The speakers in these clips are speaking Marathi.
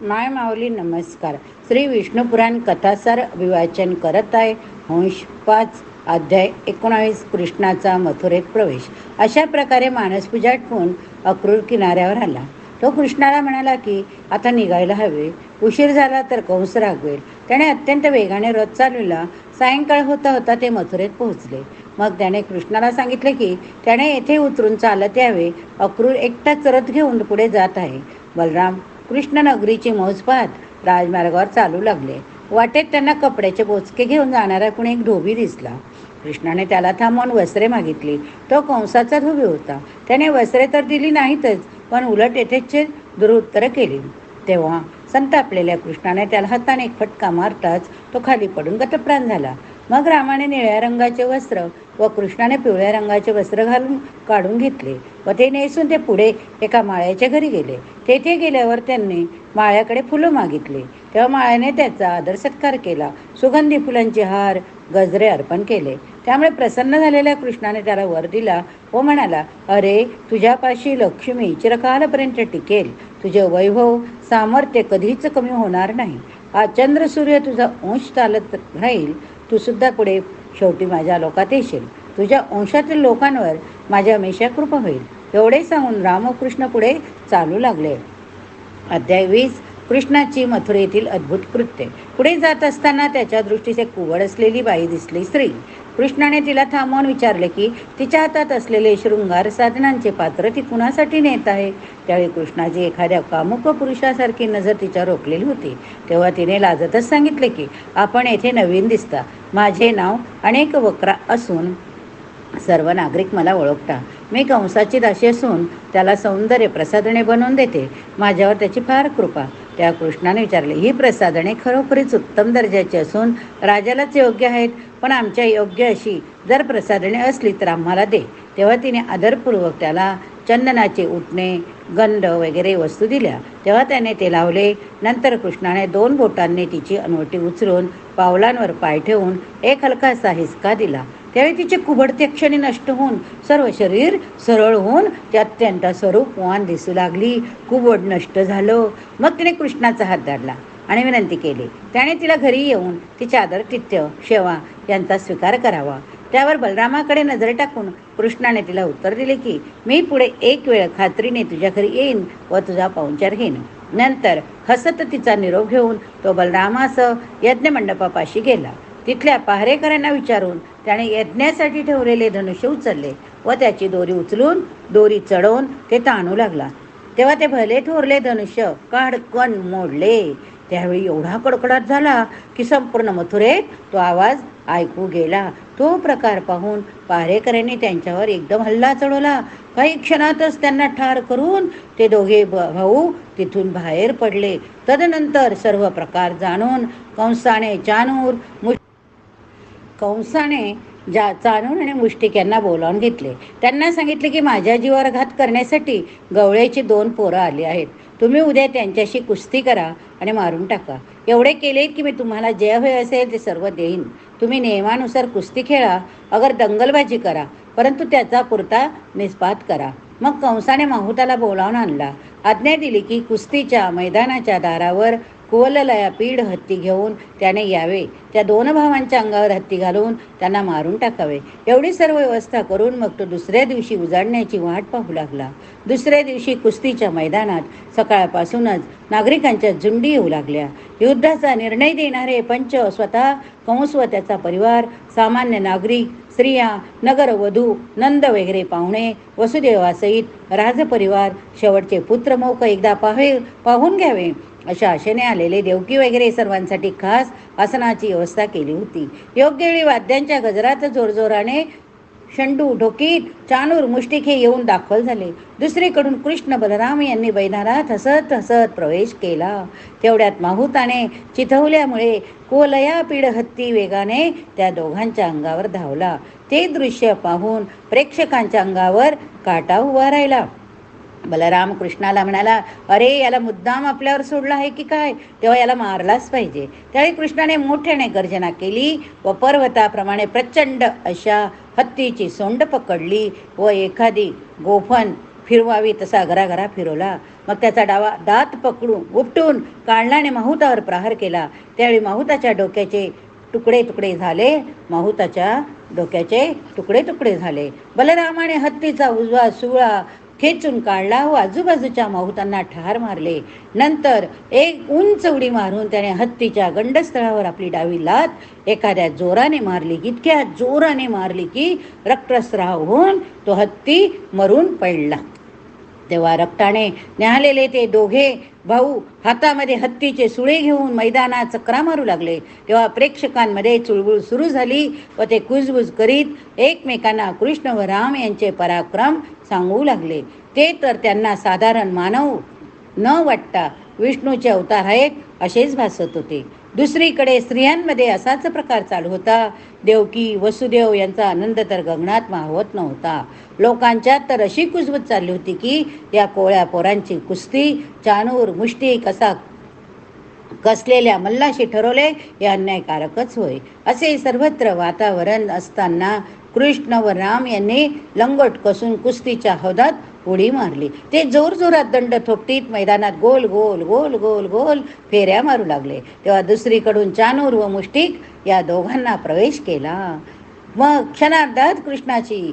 माय माऊली नमस्कार. श्री विष्णुपुराण कथासार अभिवाचन करत आहे. अंश 5 अध्याय 19 कृष्णाचा मथुरेत प्रवेश. अशा प्रकारे मानसपूजा आटपून अक्रूर किनाऱ्यावर आला. तो कृष्णाला म्हणाला की आता निघायला हवे, उशीर झाला तर कंस रागवेल. त्याने अत्यंत वेगाने रथ चालविला. सायंकाळ होता होता ते मथुरेत पोहोचले. मग त्याने कृष्णाला सांगितले की त्याने येथे उतरून चालत यावे. अक्रूर एकटाच रथ घेऊन पुढे जात आहे. बलराम कृष्ण नगरीची मौज पाहत राजमार्गावर चालू लागले. वाटेत त्यांना कपड्याचे बोचके घेऊन जाणारा कुणी एक धोबी दिसला. कृष्णाने त्याला थांबवून वस्त्रे मागितली. तो कंसाचा धोबी होता. त्याने वस्त्रे तर दिली नाहीतच, पण उलट येथेचे दुरुत्तरे केली. तेव्हा संतापलेल्या कृष्णाने त्याला हाताने एक फटका मारताच तो खाली पडून गतप्राण झाला. मग रामाने निळ्या रंगाचे वस्त्र व कृष्णाने पिवळ्या रंगाचे वस्त्र काढून घेतले व ते नेसून ते पुढे एका माळ्याच्या घरी गेले. तेथे गेल्यावर त्यांनी माळ्याकडे फुलं मागितली. तेव्हा माळ्याने त्याचा आदर सत्कार केला. सुगंधी फुलांचे हार गजरे अर्पण केले. त्यामुळे प्रसन्न झालेल्या कृष्णाने त्याला वर दिला व म्हणाला, अरे तुझ्यापाशी लक्ष्मी चिरकालपर्यंत टिकेल. तुझे वैभव सामर्थ्य कधीच कमी होणार नाही. हा चंद्र सूर्य तुझा अंश चालत राहील. तू सुद्धा पुढे शेवटी माझ्या लोकात येशील. तुझ्या अंशातील लोकांवर माझ्या हमेशा कृपा होईल. एवढे सांगून रामकृष्ण पुढे चालू लागले. अध्याय 20 कृष्णाची मथुरेतील अद्भुत कृत्य. पुढे जात असताना त्याच्या दृष्टीस कुवड असलेली बाई दिसली. स्त्री. कृष्णाने तिला थांबवून विचारले की तिच्या हातात असलेले शृंगार साधनांचे पात्र ती कुणासाठी नेत आहे. त्यावेळी कृष्णाची एखाद्या कामुक पुरुषासारखी नजर तिच्या रोखलेली होती. तेव्हा तिने लाजतच सांगितले की आपण येथे नवीन दिसता. माझे नाव अनेक वक्रा असून सर्व नागरिक मला ओळखता. मी कंसाची दासी असून त्याला सौंदर्य प्रसाधने बनवून देते. माझ्यावर त्याची फार कृपा. त्या कृष्णाने विचारले, ही प्रसाधने खरोखरीच उत्तम दर्जाची असून राजालाच योग्य आहेत, पण आमच्या योग्य अशी जर प्रसाधने असली तर आम्हाला दे. तेव्हा तिने आदरपूर्वक त्याला चंदनाचे उटणे, गंध वगैरे वस्तू दिल्या. तेव्हा त्याने ते लावले. नंतर कृष्णाने 2 बोटांनी तिची अनवटी उचलून पावलांवर पाय ठेवून एक हलकासा हिसका दिला. त्यावेळी तिचे कुबड त्या क्षणी नष्ट होऊन सर्व शरीर सरळ होऊन ते अत्यंत स्वरूपवान दिसू लागली. कुबड नष्ट झालं. मग तिने कृष्णाचा हात धरला आणि विनंती केली. त्याने तिला घरी येऊन तिचे आदरातिथ्य सेवा यांचा स्वीकार करावा. त्यावर बलरामाकडे नजर टाकून कृष्णाने तिला उत्तर दिले की मी पुढे एक वेळ खात्रीने तुझ्या घरी येईन व तुझा पाहुणचार घेईन. नंतर हसत तिचा निरोप घेऊन तो बलरामासह यज्ञमंडपापाशी गेला. तिथल्या पहारेकऱ्यांना विचारून त्याने यज्ञासाठी ठेवलेले धनुष्य उचलले व त्याची दोरी उचलून दोरी चढवून ते ताणू लागला. तेव्हा ते भले थोरले धनुष्य काडकन मोडले. त्यावेळी एवढा कडकडाट झाला की संपूर्ण मथुरेत तो आवाज ऐकू गेला. तो प्रकार पाहून पहारेकऱ्यांनी त्यांच्यावर एकदम हल्ला चढवला. काही क्षणातच त्यांना ठार करून ते दोघे भाऊ तिथून बाहेर पडले. तदनंतर सर्व प्रकार जाणून कंसाने चाणूर आणि मुष्टिक यांना बोलावून घेतले. त्यांना सांगितले की माझ्या जीवावर घात करण्यासाठी गवळ्याची 2 पोरं आली आहेत. तुम्ही उद्या त्यांच्याशी कुस्ती करा आणि मारून टाका. एवढे केले की मी तुम्हाला जे हवे असेल ते सर्व देईन. तुम्ही नियमानुसार कुस्ती खेळा, अगर दंगलबाजी करा, परंतु त्याचा पुरता निष्पात करा. मग कंसाने माहुताला बोलावून आणला. आज्ञा दिली की कुस्तीच्या मैदानाच्या दारावर कुवलया पीड हत्ती घेऊन त्याने यावे. त्या 2 भावांच्या अंगावर हत्ती घालून त्यांना मारून टाकावे. एवढी सर्व व्यवस्था करून मग तो दुसऱ्या दिवशी उजाडण्याची वाट पाहू लागला. दुसऱ्या दिवशी कुस्तीच्या मैदानात सकाळपासूनच नागरिकांच्या झुंडी येऊ लागल्या. युद्धाचा निर्णय देणारे पंच स्वतः कंस व त्याचा परिवार, सामान्य नागरिक, स्त्रिया, नगरवधू, नंद वगैरे पाहुणे, वसुदेवासहित राजपरिवार, शेवटचे पुत्रमोक एकदा पाहून घ्यावे अशा आशेने आलेले देवकी वगैरे सर्वांसाठी खास आसनाची व्यवस्था केली होती. योग्य वेळी वाद्यांच्या गजरात जोरजोराने शंडू, ढोकीत, चाणूर, मुष्टिक हे येऊन दाखल झाले. दुसरीकडून कृष्ण बलराम यांनी मैदानात हसत हसत प्रवेश केला. तेवढ्यात माहुताने चिथवल्यामुळे कुवलया पीड हत्ती वेगाने त्या दोघांच्या अंगावर धावला. ते दृश्य पाहून प्रेक्षकांच्या अंगावर काटा उभा राहिला. बलराम कृष्णाला म्हणाला, अरे याला मुद्दाम आपल्यावर सोडला आहे की काय? तेव्हा याला मारलाच पाहिजे. त्यावेळी कृष्णाने मोठ्याने गर्जना केली व पर्वताप्रमाणे प्रचंड अशा हत्तीची सोंड पकडली व एखादी गोफण फिरवावी तसा घराघरा फिरवला. मग त्याचा डावा दात पकडून उपटून काढला आणि माहुतावर प्रहार केला. त्यावेळी माहुताच्या डोक्याचे तुकडे तुकडे झाले. माहुताच्या डोक्याचे तुकडे तुकडे झाले. बलरामाने हत्तीचा उजवा सुळा खेचून काढला व आजूबाजूच्या माहुतांना ठार मारले. नंतर एक उंच उडी मारून त्याने हत्तीच्या गंडस्थळावर आपली डावी लात एखाद्या जोराने मारली. इतक्या जोराने मारली की रक्तस्राव होऊन तो हत्ती मरून पडला. तेव्हा रक्ताने न्याहालेले ते दोघे भाऊ हातामध्ये हत्तीचे सुळे घेऊन मैदानात चक्रा मारू लागले. तेव्हा प्रेक्षकांमध्ये चुळबुळ सुरू झाली व ते कुजबुज करीत एकमेकांना कृष्ण व राम यांचे पराक्रम सांगू लागले. ते तर त्यांना साधारण मानव न वाटता विष्णूचे अवतार आहेत असेच भासत होते. दुसरीकडे स्त्रियांमध्ये असाच प्रकार चालू होता. देवकी वसुदेव यांचा आनंद तर गगनात मावत नव्हता. लोकांच्यात तर अशी कुजबूज चालली होती की या कोळ्या पोरांची कुस्ती चाणूर मुष्टी कसा कसलेल्या मल्लाशी ठरवले हे अन्यायकारकच होय. असे सर्वत्र वातावरण असताना कृष्ण व राम यांनी लंगोट कसून कुस्तीच्या हौदात उडी मारली. ते जोरजोरात दंड थोपटीत मैदानात गोल गोल गोल गोल गोल फेऱ्या मारू लागले. तेव्हा दुसरीकडून चाणूर व मुष्टिक या दोघांना प्रवेश केला. मग क्षणार्धात कृष्णाची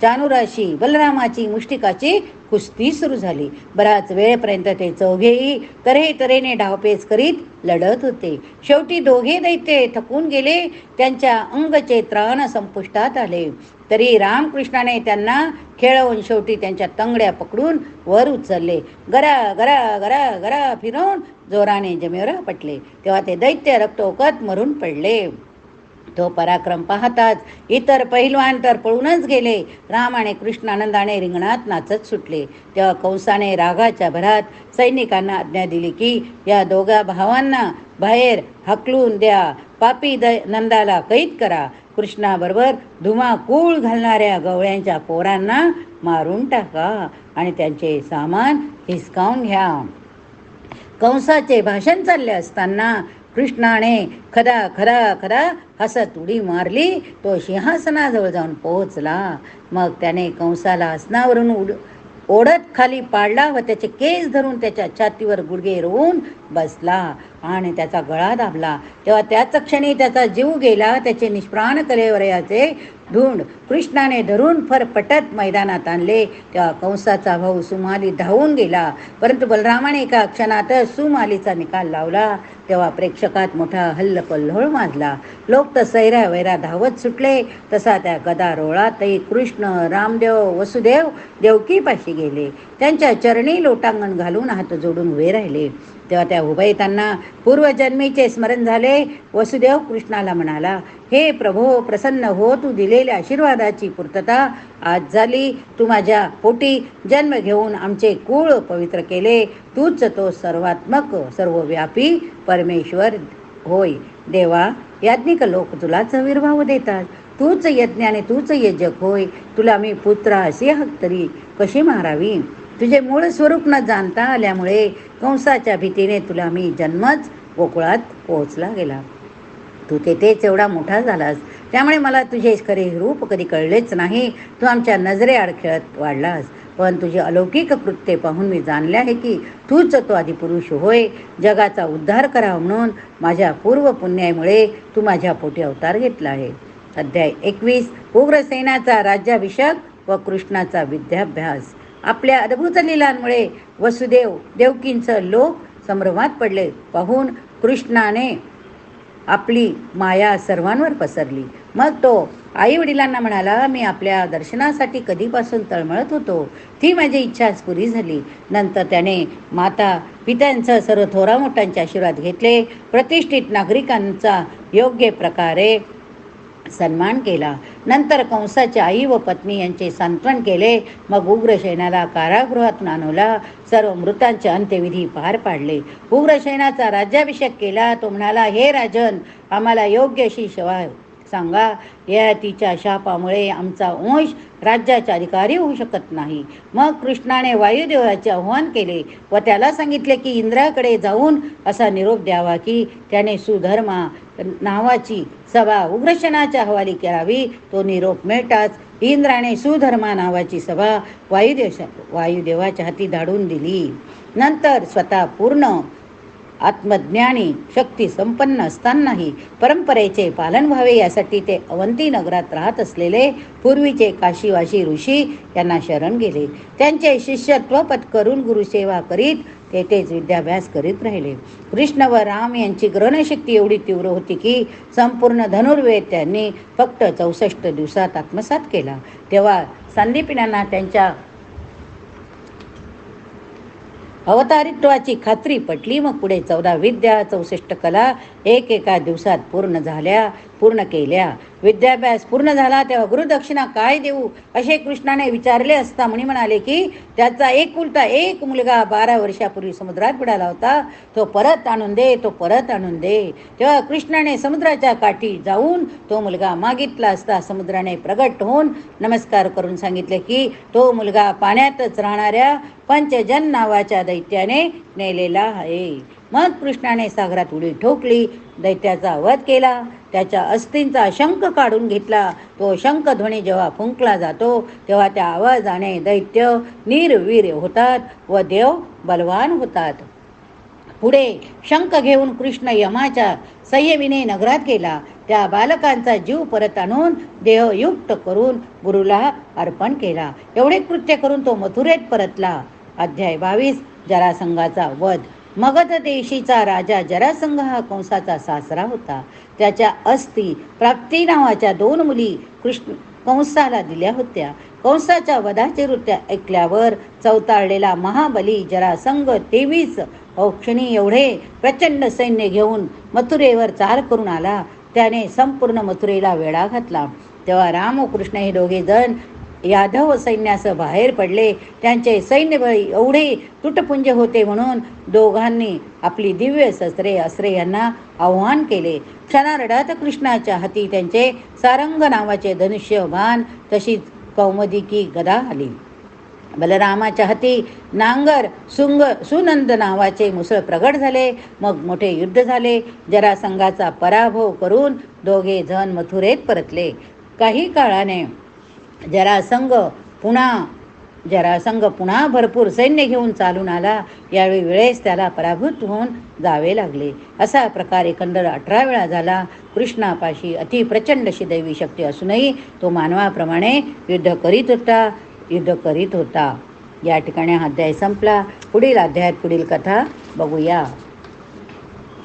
चाणुराशी बलरामाची मुष्टिकाची कुस्ती सुरू झाली. बराच वेळेपर्यंत ते चौघेही तऱ्हेतऱ्हेने डावपेच करीत लढत होते. शेवटी दोघे दैत्य थकून गेले. त्यांच्या अंगचे त्राण संपुष्टात आले. तरी रामकृष्णाने त्यांना खेळवून शेवटी त्यांच्या तंगड्या पकडून वर उचलले. गरा गरा गरा गरा फिरवून जोराने जमिनीवर आपटले. तेव्हा ते दैत्य रक्तोकत मरून पडले. तो पराक्रम पाहताच इतर पहिलवान तर पळूनच गेले. राम आणि कृष्ण आनंदाने रिंगणात नाचत सुटले. तेव्हा कंसाने रागाच्या भरात सैनिकांना आज्ञा दिली की या दोघा भावांना बाहेर हकलून द्या. पापी नंदाला कैद करा. कृष्णाबरोबर धुमाकूळ घालणाऱ्या गवळ्यांच्या पोरांना मारून टाका आणि त्यांचे सामान हिसकावून घ्या. कंसाचे भाषण चालले असताना कृष्णाने खदा खदा खदा हसत उडी मारली. तो सिंहासनाजवळ जाऊन पोहोचला. मग त्याने कंसाला आसनावरून ओढत खाली पाडला व त्याचे केस धरून त्याच्या छातीवर गुडघे रोवून बसला आणि त्याचा गळा दाबला. तेव्हा त्याच क्षणी त्याचा जीव गेला. त्याचे निष्प्राण कलेवरयाचे धुंड कृष्णाने धरून फरफटत मैदानात आणले. तेव्हा कंसाचा भाऊ सुमाली धावून गेला. परंतु बलरामाने एका क्षणातच सुमालीचा निकाल लावला. तेव्हा प्रेक्षकात मोठा हल्लकल्लोळ माजला. लोक तर सैरा वैरा धावत सुटले. तसा त्या गदा रोळातही कृष्ण रामदेव वसुदेव देवकीपाशी गेले. त्यांच्या चरणी लोटांगण घालून हात जोडून उभे राहिले. तेव्हा त्या उभयतांना पूर्वजन्मीचे स्मरण झाले. वसुदेव कृष्णाला म्हणाला, हे प्रभो प्रसन्न हो, तू दिलेल्या आशीर्वादाची पूर्तता आज झाली. तू माझ्या पोटी जन्म घेऊन आमचे कुळ पवित्र केले. तूच तो सर्वात्मक सर्वव्यापी परमेश्वर होय. देवा, याज्ञिक लोक तुलाच आविर्भाव देतात. तूच यज्ञ आणि तूच यजक होय. तुला मी पुत्र असे हक तरी कशी मारावी. तुझे मूळ स्वरूप न जाणता आल्यामुळे कंसाच्या भीतीने तुला मी जन्मच गोकुळात पोहोचला गेला. तू तेथेच एवढा मोठा झालास, त्यामुळे मला तुझे खरे रूप कधी कळलेच नाही. तू आमच्या नजरेआड खेळत वाढलास. पण तुझे अलौकिक कृत्य पाहून मी जाणले आहे की तूच तो आदिपुरुष होय. जगाचा उद्धार करावा म्हणून माझ्या पूर्व पुण्यामुळे तू माझ्या पोटी अवतार घेतला आहे. अध्याय 21. उग्रसेनाचा राज्याभिषेक व कृष्णाचा विद्याभ्यास. आपल्या अद्भुत लीलांमुळे वसुदेव देवकींचं लोक संभ्रमात पडले. पाहून कृष्णाने आपली माया सर्वांवर पसरली. मग तो आई वडिलांना म्हणाला, मी आपल्या दर्शनासाठी कधीपासून तळमळत होतो. ती माझी इच्छाच पुरी झाली. नंतर त्याने माता पित्यांचं सर्व थोरा मोठ्यांचे आशीर्वाद घेतले. प्रतिष्ठित नागरिकांचा योग्य प्रकारे सन्मान केला. नंतर कंसाच्या आई व पत्नी यांचे सांत्वन केले. मग उग्रसेनाला कारागृहातून आणवला. सर्व मृतांचे अंत्यविधी पार पाडले. उग्रसेनाचा राज्याभिषेक केला. तो म्हणाला, हे राजन, आम्हाला योग्य अशी सेवा सांगा. या तिच्या शापामुळे आमचा वंश राज्याचा अधिकारी होऊ शकत नाही. मग कृष्णाने वायुदेवाचे आव्हान केले व त्याला सांगितले की इंद्राकडे जाऊन असा निरोप द्यावा की त्याने सुधर्मा नावाची सभा उग्रसेनाच्या हवाली करावी. तो निरोप मिळताच इंद्राने सुधर्मा नावाची सभा वायुदेवाच्या हाती धाडून दिली. नंतर स्वतः पूर्ण आत्मज्ञानी शक्ती संपन्न असतानाही परंपरेचे पालन व्हावे यासाठी ते अवंती नगरात राहत असलेले पूर्वीचे काशीवासी ऋषी यांना शरण गेले. त्यांचे शिष्यत्व पत्करून गुरुसेवा करीत तेथेच विद्याभ्यास करीत राहिले. कृष्ण व राम यांची ग्रहणशक्ती एवढी तीव्र होती की संपूर्ण धनुर्वेद त्यांनी फक्त 64 दिवसात आत्मसात केला. तेव्हा संदीपनांना त्यांच्या अवतारित्वाची खात्री पटली. मग पुढे 14 विद्या 64 कला एका दिवसात पूर्ण केल्या. विद्याभ्यास पूर्ण झाला तेव्हा गुरुदक्षिणा काय देऊ असे कृष्णाने विचारले असता मुनी म्हणाले की त्याचा एकुलता एक मुलगा 12 वर्षापूर्वी समुद्रात बुडाला होता, तो परत आणून दे. तेव्हा कृष्णाने समुद्राच्या काठी जाऊन तो मुलगा मागितला असता समुद्राने प्रगट होऊन नमस्कार करून सांगितले की तो मुलगा पाण्यातच राहणाऱ्या पंचजन नावाच्या दैत्याने नेलेला आहे. मग कृष्णाने सागरात उडी ठोकली, दैत्याचा वध केला, त्याच्या अस्थिंचा शंख काढून घेतला. तो शंखध्वनी जेव्हा फुंकला जातो तेव्हा त्या आवाजाने दैत्य निर्वीर्य होतात व देव बलवान होतात. पुढे शंख घेऊन कृष्ण यमाच्या संयमीने नगरात गेला. त्या बालकांचा जीव परत आणून देहयुक्त करून गुरुला अर्पण केला. एवढे कृत्य करून तो मथुरेत परतला. अध्याय 22 जरासंघाचा वध. मगध देशीचा राजा जरासंघ हा कंसाचा सासरा होता. त्याच्या अस्थी प्राप्ती नावाच्या 2 मुली कंसाला दिल्या होत्या. कंसाच्या वधाचे वृत्त ऐकल्यावर चवताळलेला महाबली जरासंघ 23 औक्षणी एवढे प्रचंड सैन्य घेऊन मथुरेवर चाल करून आला. त्याने संपूर्ण मथुरेला वेढा घातला. तेव्हा राम व कृष्ण हे दोघे जण यादव सैन्यासह बाहेर पडले. त्यांचे सैन्यबळ एवढे तुटपुंज होते म्हणून दोघांनी आपली दिव्य अस्त्रे यांना आव्हान केले. क्षणार्धात कृष्णाच्या हाती त्यांचे सारंग नावाचे धनुष्य बाण तशीच कौमुदिकी गदा आली. बलरामाच्या हाती नांगर सुनंद नावाचे मुसळ प्रगट झाले. मग मोठे युद्ध झाले. जरासंघाचा पराभव करून दोघे जण मथुरेत परतले. काही काळाने जरासंघ पुन्हा भरपूर सैन्य घेऊन चालून आला. यावेळी वेळेस त्याला पराभूत होऊन जावे लागले. असा प्रकार एकंदर 18 वेळा झाला. कृष्णापाशी अति प्रचंड अशी दैवी शक्ती असूनही तो मानवाप्रमाणे युद्ध करीत होता. या ठिकाणी हा अध्याय संपला. पुढील अध्यायात पुढील कथा बघूया.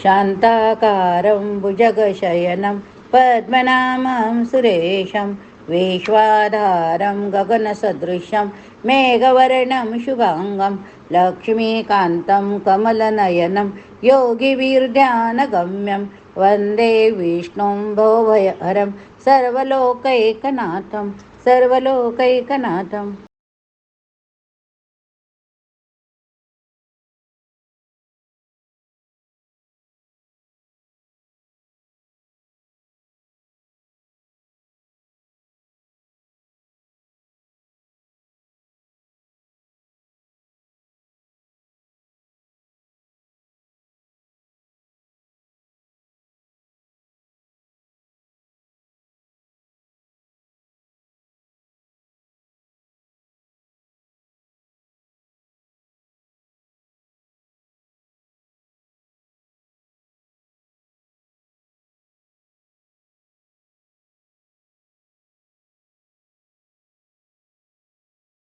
शांताकारं भुजगशयनं पद्मनाभं सुरेशं विश्वाधारं गगनसदृशं मेघवर्णं शुभांगं लक्ष्मीकान्तं कमलनयनं योगिवीर्ध्यानगम्यं वन्दे विष्णुं भवभयहरं सर्वलोकैकनाथं